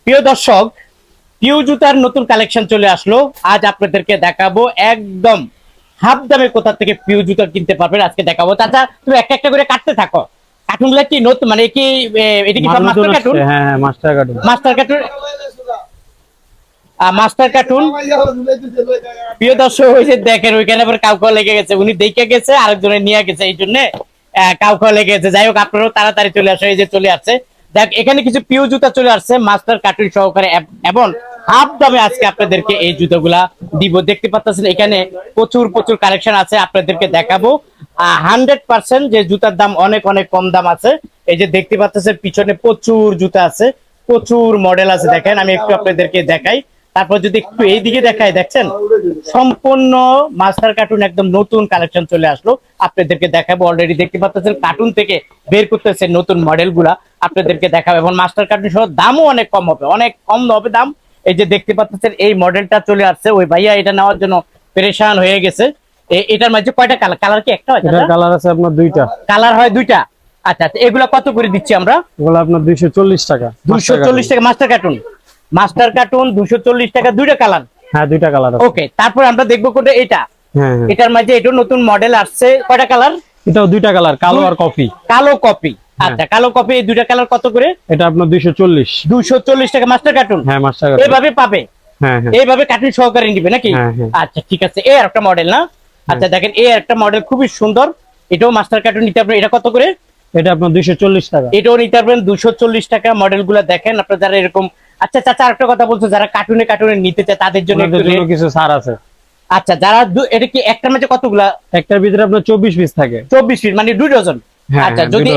প্রিয় দর্শক, পিউ জুতার নতুন কালেকশন চলে আসলো। আজ আপনাদেরকে দেখাবো একদম হাফ দামে কোথা থেকে পিউ জুতা কিনতে পারবেন আজকে দেখাবো। চাচা তুমি একটা একটা করে কাটতে থাকো। কার্টুনগুলো কি নতুন, মানে কি এটা কি সব মাস্টার কার্টুন? হ্যাঁ হ্যাঁ, master cartoon. Master cartoon, master cartoon. প্রিয় দর্শক, ওই যে দেখেন ওইখানে আবার কাউকে লেগে গেছে, উনি দেখে গেছে আরেকজনে নিয়ে গেছে, এই জন্য কাউকে লেগে গেছে। যাই হোক, আপনারাও তাড়াতাড়ি চলে আসে, এই যে চলে আসছে। দেখ, এখানে কিছু পিউ জুতা চলে আসছে মাস্টার কার্টুন সহকারে, এবং হাফ দামে আজকে আপনাদেরকে এই জুতোগুলা দিব। দেখতে পাচ্ছেন এখানে প্রচুর প্রচুর কালেকশন আছে, আপনাদেরকে দেখাবো। 100% যে জুতার দাম অনেক অনেক কম দাম আছে। এই যে দেখতে পাচ্ছেন পিছনে প্রচুর জুতা আছে, প্রচুর মডেল আছে। দেখেন আমি একটু আপনাদেরকে দেখাই, তারপর যদি একটু এইদিকে দেখাই, দেখছেন সম্পূর্ণ মাস্টার কার্টুন একদম নতুন কালেকশন চলে আসলো, আপনাদেরকে দেখাবো। অলরেডি দেখতে পাচ্ছেন কার্টুন থেকে বের করতেছে নতুন মডেল গুলা, আপনাদেরকে দেখাবো। এবং মাস্টার কার্টুন সহ দামও অনেক কম হবে, অনেক কম হবে দাম। এই যে দেখতে পাচ্ছেন এই মডেলটা চলে আসছে, ওই ভাইয়া এটা নেওয়ার জন্য পেরেশান হয়ে গেছে। এটার মাঝে কয়টা কালার? কালার কি একটা হয়? এটার কালার আছে আপনার দুইটা। কালার হয় দুইটা। আচ্ছা আচ্ছা, এগুলা কত করে দিচ্ছি আমরা? এগুলো আপনার 240 টাকা। 240 টাকা মাস্টার কার্টুন। মাস্টার কার্টুন 240 টাকা, দুইটা কালার। হ্যাঁ, দুইটা কালার আছে। ওকে, তারপর আমরা দেখবো কোনটা এটা। হ্যাঁ হ্যাঁ, এটার মাঝে এটা নতুন মডেল আসছে, কয়টা কালার? এটাও দুইটা কালার, কালো আর কফি। কালো কপি। আচ্ছা, কালো কপি, এই দুইটা কালার কত করে? এটা আপনার 240। 240 টাকা মাস্টার কার্টুন। হ্যাঁ, মাস্টার কার্টুন। এইভাবে পাবে, হ্যাঁ হ্যাঁ, এইভাবে কার্টুন সহকারে নিবে নাকি? হ্যাঁ, হ্যাঁ। আচ্ছা ঠিক আছে, এই একটা মডেল না? আচ্ছা দেখেন, এই একটা মডেল খুবই সুন্দর, এটাও মাস্টার কার্টুন নিতে পারবেন। এটা কত করে? এটা আপনার 240 টাকা। এটাও নিতে পারবেন 240 টাকা। মডেল গুলা দেখেন আপনারা, যারা এরকম। আচ্ছা চাচা, আরেকটা কথা বলছো, যারা কার্টুনে কার্টুনে নিতে চায় তাদের জন্য ওনাদের একটু জন্য কিছু ছাড় আছে। আচ্ছা, যারা এটা কি একটার মাঝে কতগুলা? একটার ভিতরে আপনার 24 পিস থাকে। 24 পিস, মানে 2 ডজন। হ্যাঁ, আচ্ছা, হ্যাঁ, যদি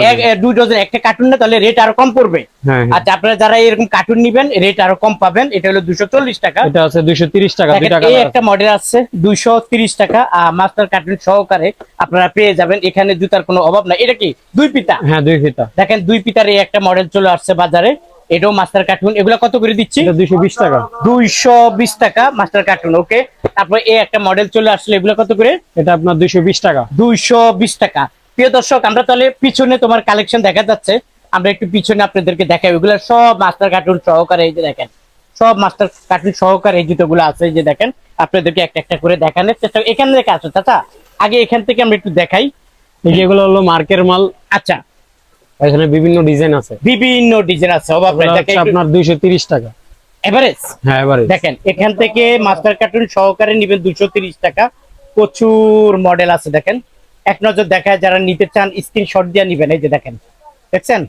2 ডজন একটা কার্টুন না, তাহলে রেট আরো কম পড়বে। হ্যাঁ হ্যাঁ। আচ্ছা, আপনারা যারা এরকম কার্টুন নিবেন রেট আরো কম পাবেন। এটা হলো 240 টাকা। এটা আছে 230 টাকা, দেখেন, দুইটা এই কালার একটা আছে। মডেল আছে 230 টাকা, মাস্টার কার্টুন সহকারে আপনারা পেয়ে যাবেন। এখানে জুতার কোনো অভাব নাই। এটা কি দুই পিতা? হ্যাঁ, দুই ফিতা। দেখেন, দুই পিতার এই একটা মডেল চলে আসছে বাজারে, এটাও মাস্টার কার্টুন। এগুলা কত করে দিচ্ছি? এটা 220 টাকা। 220 টাকা মাস্টার কার্টুন। ওকে, তারপরে এই একটা মডেল চলে আসলো, এগুলো কত করে? এটা আপনার 220 টাকা। 220 টাকা। প্রিয় দর্শক, আমরা তাহলে পিছনে তোমার কালেকশন দেখা যাচ্ছে, আমরা একটু পিছনে আপনাদেরকে দেখাই। ওইগুলো সব মাস্টার কার্টুন সহকারে, এই যে দেখেন সব মাস্টার কার্টুন সহকারে এই জুতোগুলো আছে। এই যে দেখেন, আপনাদেরকে একটা একটা করে দেখানোর চেষ্টা। এখানে দেখে আসো চাচা, আগে এখান থেকে আমরা একটু দেখাই। এই যেগুলো হলো মার্কের মাল। আচ্ছা, এখানে বিভিন্ন ডিজাইন আছে, বিভিন্ন ডিজাইন আছে, অভাব নাই। এগুলো দেখেন হচ্ছে আপনার 230 টাকা এভারেজ। হ্যাঁ, এবারে দেখেন, এখান থেকে মাস্টার কার্টুন সহকারে নিবেন 230 টাকা। প্রচুর মডেল আছে, দেখেন এক নজর দেখায়। যারা নিতে চান স্ক্রিনশট দিয়ে নিবেন। এই যে দেখেন, দেখছেন,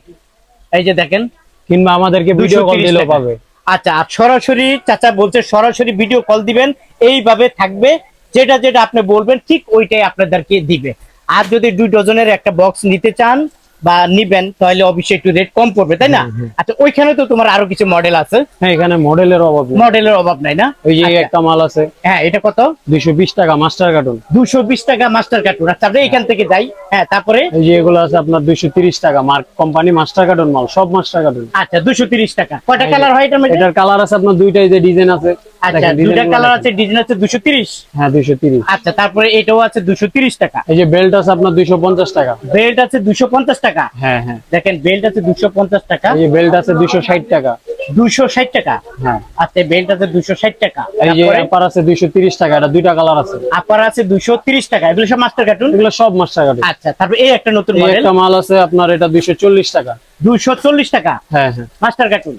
এই যে দেখেন। কিংবা আমাদেরকে ভিডিও কল 230 দিলেও টাকা। পাবে। আচ্ছা, আর সরাসরি চাচা বলছে সরাসরি ভিডিও কল দিবেন, এইভাবে থাকবে। যেটা যেটা আপনি বলবেন ঠিক ওইটাই আপনাদেরকে দিবে। আর যদি 2 ডজনের একটা বক্স নিতে চান বা নিবেন, তাহলে অবশ্যই একটু রেট কম পড়বে, তাই না? আচ্ছা, ওইখানে তো তোমার আরো কিছু মডেল আছে। হ্যাঁ, এখানে মডেলের অভাব নেই। মডেলের অভাব নাই না? ওই যে আচ্ছা, একটা মাল আছে, হ্যাঁ, এটা কত? 220 টাকা মাস্টার কার্টুন। 220 টাকা মাস্টার কার্টুন। আচ্ছা, আমরা এখান থেকে যাই। হ্যাঁ, তারপরে এই যে এগুলো আছে আপনার 230 টাকা, মার্ক কোম্পানি মাস্টার কার্টুন মাল, সব মাস্টার কার্টুন। আচ্ছা 230 টাকা। কয়টা কালার হয় এটার মধ্যে? এটার কালার আছে আপনার দুইটাই, যে ডিজাইন আছে। আচ্ছা, দেখেন, দুইটা ডিজাইনগুলো কালার দেখেন। আছে, ডিজাইন আছে 230। হ্যাঁ, 230। আচ্ছা, তারপরে এটাও আছে 230 টাকা। এই যে বেল্ট আছে আপনার 250 টাকা। বেল্ট আছে 250 টাকা। হ্যাঁ হ্যাঁ। দেখেন, বেল্ট আছে 250 টাকা। এই যে বেল্ট আছে 260 টাকা। 260 টাকা। হ্যাঁ। আচ্ছা, বেল্ট আছে 260 টাকা। এই যে তারপরে আপার আছে 230 টাকা, এটা দুইটা কালার আছে। আপার আছে 230 টাকা। এগুলো সব মাস্টার কার্টুন। এগুলো সব মাস্টার কার্টুন। আচ্ছা, তারপরে এই একটা নতুন এই মডেল একটা মাল আছে আপনার, এটা 240 টাকা। 240 টাকা হ্যাঁ হ্যাঁ। Master cartoon.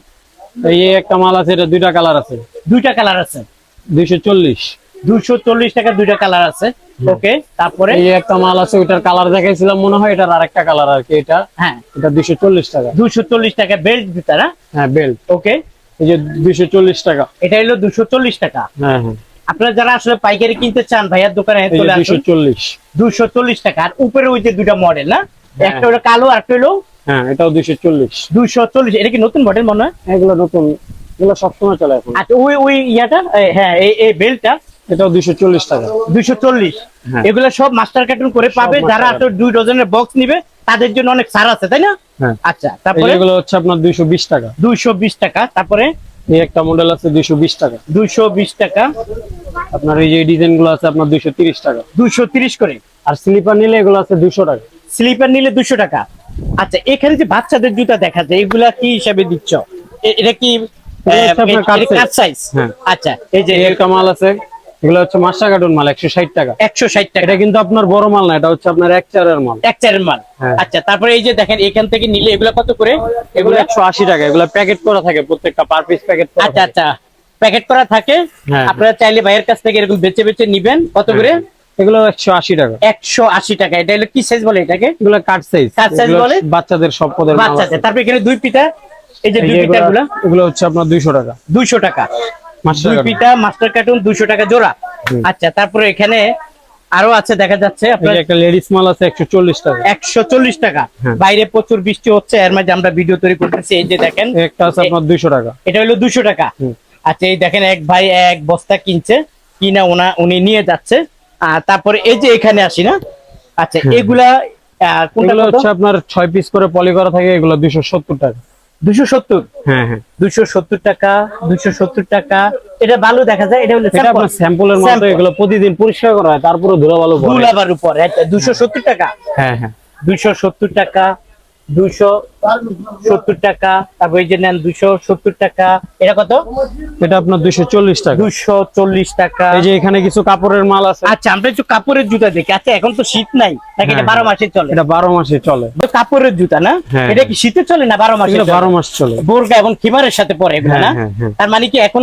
এই একটা মাল আছে, এটা দুইটা কালার আছে। দুইটা কালার আছে, 240। 240 টাকা, দুইটা কালার আছে। ওকে, তারপরে এই একটা মাল আছে, ওইটার কালার দেখাইছিলাম মনে হয়, এটার আরেকটা কালার আর কি। এটা হ্যাঁ, এটা 240 টাকা। 240 টাকা বেল্ট জুতা না? হ্যাঁ, বেল্ট। ওকে, এই যে 240 টাকা। এটা হলো 240 টাকা। হ্যাঁ হ্যাঁ। আপনারা যারা আসলে পাইকারি কিনতে চান, ভাইয়ার দোকানে এই যে চলে আসুন। 240। 240 টাকা। আর উপরে ওই যে দুইটা মডেল না, একটা হলো কালো আর একটা হলো হ্যাঁ, এটাও 240। 240। এটা কি নতুন মডেল মনে হয়? এগুলো নতুন, এগুলো সবসময় চলে এখন। আচ্ছা, ওই ওই ইয়াটা, হ্যাঁ, এই বেল্টটা এটাও 240 টাকা। 240। হ্যাঁ। এগুলো সব মাস্টার কার্টুন করে পাবে। মাস্টার যারা আসলে 2 ডজনের বক্স নিবে তাদের জন্য অনেক ছাড় আছে, তাই না? হ্যাঁ। আচ্ছা, এই তারপরে যেগুলো হচ্ছে আপনার 220 টাকা। 220 টাকা। তারপরে এই একটা মডেল আছে 220 টাকা। 220 টাকা। আপনার এই যে ডিজাইন গুলো আছে আপনার 230 টাকা। 230 করে। আর স্লিপার নিলে এগুলো আছে 200 টাকা। স্লিপার নিলে 200 টাকা। আচ্ছা, এখানে যে বাচ্চাদের জুতা দেখা যায়, এগুলা কি হিসাবে দিচ্ছ? এটা কি আপনার কাট সাইজ। হ্যাঁ। আচ্ছা এই যে একটা মাল আছে, এগুলো হচ্ছে মাস্টার কার্টুন মাল 160 টাকা। 160 টাকা। এটা কিন্তু আপনার বড় মাল না, এটা হচ্ছে আপনার এক চারের মাল। এক চারের মাল। হ্যাঁ। আচ্ছা তারপরে এই যে দেখেন এখান থেকে নিলে এগুলো কত করে? এগুলো 180 টাকা। এগুলো প্যাকেট করা থাকে, প্রত্যেকটা পার পিস প্যাকেট করা আচ্ছা থাকে। আচ্ছা প্যাকেট করা থাকে। হ্যাঁ। আপনারা চাইলে ভাইয়ের কাছ থেকে এরকম বেচে বেচে নিবেন। কত করে? এগুলো 180 টাকা। 180 টাকা। এটা হলো কি সাইজ বলে এটাকে? এগুলো কাট সাইজ। কাট size বলে? বাচ্চাদের সব পদের মাল আছে। বাচ্চাদের। তারপরে এখানে দুই পিতা, এই যে এই দুই যে পিতা গুলা এগুলো হচ্ছে আপনার 200 টাকা। 200 টাকা। মাস্টার দুই কার্টুন। পিতা মাস্টার কার্টুন 200 টাকা জোড়া। আচ্ছা তারপরে এখানে আরো আছে দেখা যাচ্ছে এই আপনার যে একটা লেডিস মাল আছে 140 টাকা। 140 টাকা। হ্যাঁ। বাইরে প্রচুর বৃষ্টি হচ্ছে, এর মাঝে আমরা ভিডিও তৈরি করতেছি। এই যে দেখেন একটা আছে আপনার 200 টাকা। এটা হলো 200 টাকা। আচ্ছা এই দেখেন এক ভাই এক বস্তা কিনছে, কিনা উনি নিয়ে যাচ্ছে। আর তারপরে এই যে এখানে আসি না, আচ্ছা এগুলা কোনটা এগুলো কত? হচ্ছে আপনার 6 পিস করে পলি করা থাকে, এগুলো 270 টাকা। 270। হ্যাঁ হ্যাঁ। 270 টাকা। 270 টাকা। এটা ভালো দেখা যায়। এটা হলো এটা আপনার স্যাম্পলের মতো, এগুলো প্রতিদিন পরিষ্কার করা হয়, তারপরে ধুলা ভালো পড়ে। দুলাবার উপর। আচ্ছা 270 টাকা। হ্যাঁ হ্যাঁ। 270 টাকা। 270 টাকা। তারপর এই যে নেন 270 টাকা। এটা কত? এটা আপনার 240 টাকা। 240 টাকা। এই যে এখানে কিছু কাপড়ের মাল আছে। আচ্ছা আমরা একটু কাপড়ের জুতা দেখি। আচ্ছা এখন তো শীত নাই নাকি? এটা 12 মাসে চলে? এটা 12 মাসে চলে। তো কাপড়ের জুতা না? হ্যাঁ। এটা কি শীতে চলে না 12 মাসে? এগুলো চলে? 12 মাস চলে। বোরকা এবং খিমারের সাথে পরে এগুলো হ্যাঁ, না? হ্যাঁ, হ্যাঁ। তার মানে কি এখন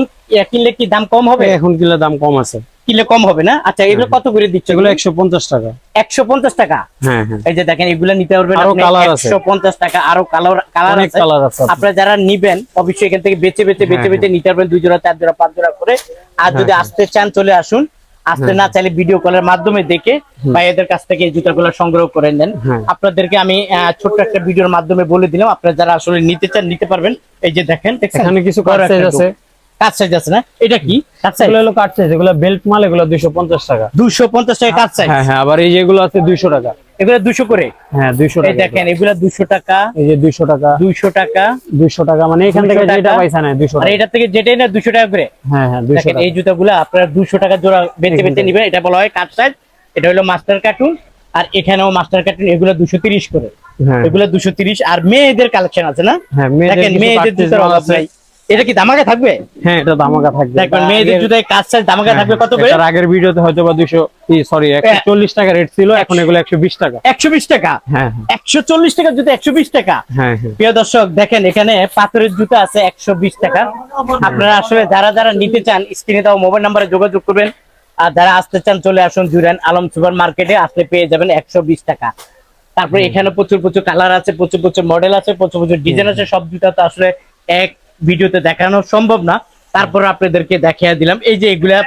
কিনলে কি দাম কম হবে? এখন কিলো দাম কম আছে। কিনলে কম হবে না? আচ্ছা এগুলো কত করে দিচ্ছে? এগুলো 150 টাকা। 150 টাকা। হ্যাঁ হ্যাঁ। এই যে দেখেন এগুলা নিতে পারবেন আরো আপনি কালার আছে। 150 টাকা। আরো কালার অনেক আছে। কালার আছে। আপনারা যারা নিবেন অবশ্যই এখান থেকে বেচে বেচে নিতে পারবেন 2 জোড়া 4 জোড়া 5 জোড়া করে। আর যদি আসতে চান চলে আসুন, আসতে না চাইলে ভিডিও কলের মাধ্যমে দেখে ভাইয়াদের কাছ থেকে এই জুতাগুলো সংগ্রহ করে নেন। আপনাদেরকে আমি ছোট্ট একটা ভিডিওর মাধ্যমে বলে দিলাম, আপনারা যারা আসলে নিতে চান নিতে পারবেন। এই যে দেখেন এখানে কিছু কাট সাইজ আছে। কাট সাইজ আছে না? এটা কি কাট সাইজ? এগুলো হলো কাট সাইজ। এগুলো বেল্ট মাল, এগুলো 250 টাকা। 250 টাকা কাট সাইজ। হ্যাঁ হ্যাঁ। আবার এই যেগুলো আছে 200 টাকা। এগুলো 200 করে। হ্যাঁ 200 এই টাকা। দেখেন এগুলা 200 টাকা। এই যে 200 টাকা। 200 টাকা। 200 টাকা মানে এখান থেকে 200 যেটা টাকা। পয়সা নেয় 200 আর টাকা। এটা থেকে যেটাই না 200 টাকা করে। হ্যাঁ হ্যাঁ 200 দেখেন টাকা। এই জুতাগুলো আপনারা 200 টাকা জোড়া বেচে বেচে নিবেন। এটা বলা হয় কাট সাইজ। এটা হলো মাস্টার কার্টুন। আর এখানেও মাস্টার কার্টুন, এগুলো 230 করে। হ্যাঁ এগুলো 230। আর মেয়েদের কালেকশন আছে না? হ্যাঁ। দেখেন মেয়েদের জুতার অভাব নাই। এটা কি দামাকা থাকবে? হ্যাঁ এটা দামাকা থাকবে। দেখবেন মেয়েদের জুতায় কাট সাইজ দামাকা থাকবে কত করে? এর আগের ভিডিওতে হয়তো বা 140 টাকা রেট ছিল, এখন এগুলো 120 টাকা। 120 টাকা। হ্যাঁ 140 টাকা জুতা 120 টাকা। হ্যাঁ হ্যাঁ। প্রিয় দর্শক দেখেন এখানে পাথরের জুতা আছে 120 টাকা। আপনারা আসলে যারা যারা নিতে চান স্ক্রিনে দেওয়া মোবাইল নাম্বারে যোগাযোগ করবেন। আর যারা আসতে চান চলে আসুন জুরান আলম সুপার মার্কেটে, আসলে পেয়ে যাবেন 120 টাকা। তারপরে এখানে প্রচুর প্রচুর কালার আছে, প্রচুর প্রচুর মডেল আছে, প্রচুর প্রচুর ডিজাইন আছে। সব জুতা তো আসলে এক ভিডিওতে দেখানো সম্ভব না, তারপর আপনাদেরকে দেখিয়ে দিলাম। এই যে এগুলা,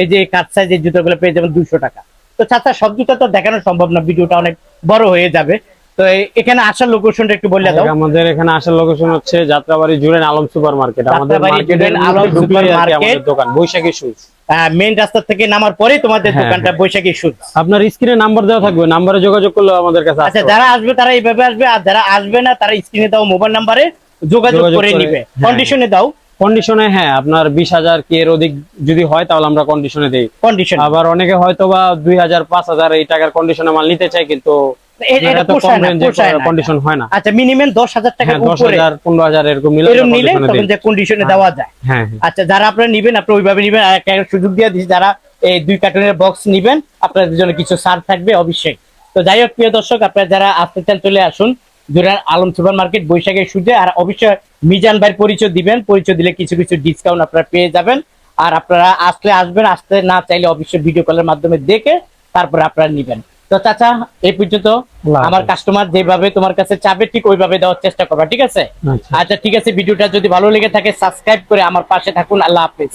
এই যে কাট সাইজের জুতাগুলো পেয়ে যাবেন 200 টাকা। তো চাচা সব জুতা তো দেখানো সম্ভব না, ভিডিওটা অনেক বড় হয়ে যাবে। তো এখানে আসার লোকেশনটা একটু বলে দাও। আমাদের এখানে আসার লোকেশন হচ্ছে যাত্রাবাড়ি জুরান আলম সুপার মার্কেট। আমাদের মার্কেটের আলম সুপার মার্কেট দোকান বৈশাখী শুজ। মেইন রাস্তা থেকে নামার পরে তোমাদের দোকানটা বৈশাখী শুজ। আপনার স্ক্রিনে নাম্বার দেওয়া থাকবে, নাম্বারে যোগাযোগ করলে আমাদের কাছে। আচ্ছা যারা আসবে তারা এইভাবে আসবে, আর যারা আসবে না তারা স্ক্রিনে দাও মোবাইল নাম্বারে যোগাযোগ করে নিবে। কন্ডিশনে দাও। কন্ডিশনে হ্যাঁ আপনার 20,000 কি এর অধিক যদি হয় তাহলে আমরা কন্ডিশনে দেই। কন্ডিশন আবার অনেকে হয়তো বা 2,000 5,000 এই টাকার কন্ডিশনে মাল নিতে চায়, কিন্তু এটা পোষায় না, পোষায় না। কন্ডিশন হয় না। আচ্ছা মিনিমাম 10,000 টাকার উপরে 10,000 15,000 এরকম নিলে তখন যে কন্ডিশনে দেওয়া যায়। হ্যাঁ আচ্ছা যারা আপনারা নিবেন আপনারা ওইভাবে নিবেন। আর একটা সুযোগ দিয়ে দিচ্ছি, যারা এই 2 কার্টুনের বক্স নিবেন আপনাদের জন্য কিছু ছাড় থাকবে অবশ্যই। তো যাই হোক প্রিয় দর্শক, আপনারা যারা আসতে চান চলে আসুন জুরান আলম সুপার মার্কেট বৈশাখের শুজে। আর অবশ্যই মিজান ভাইয়ের পরিচয় দিবেন, পরিচয় দিলে কিছু কিছু ডিসকাউন্ট আপনারা পেয়ে যাবেন। আর আপনারা আসলে আসবেন, আসতে না চাইলে অবশ্যই ভিডিও কলের মাধ্যমে দেখে তারপরে আপনারা নিবেন। তো চাচা এই পর্যন্ত আমার কাস্টমার যেভাবে তোমার কাছে চাবে ঠিক ওইভাবে দেওয়ার চেষ্টা করবা, ঠিক আছে? আচ্ছা ঠিক আছে, ভিডিওটা যদি ভালো লেগে থাকে সাবস্ক্রাইব করে আমার পাশে থাকুন। আল্লাহ হাফেজ।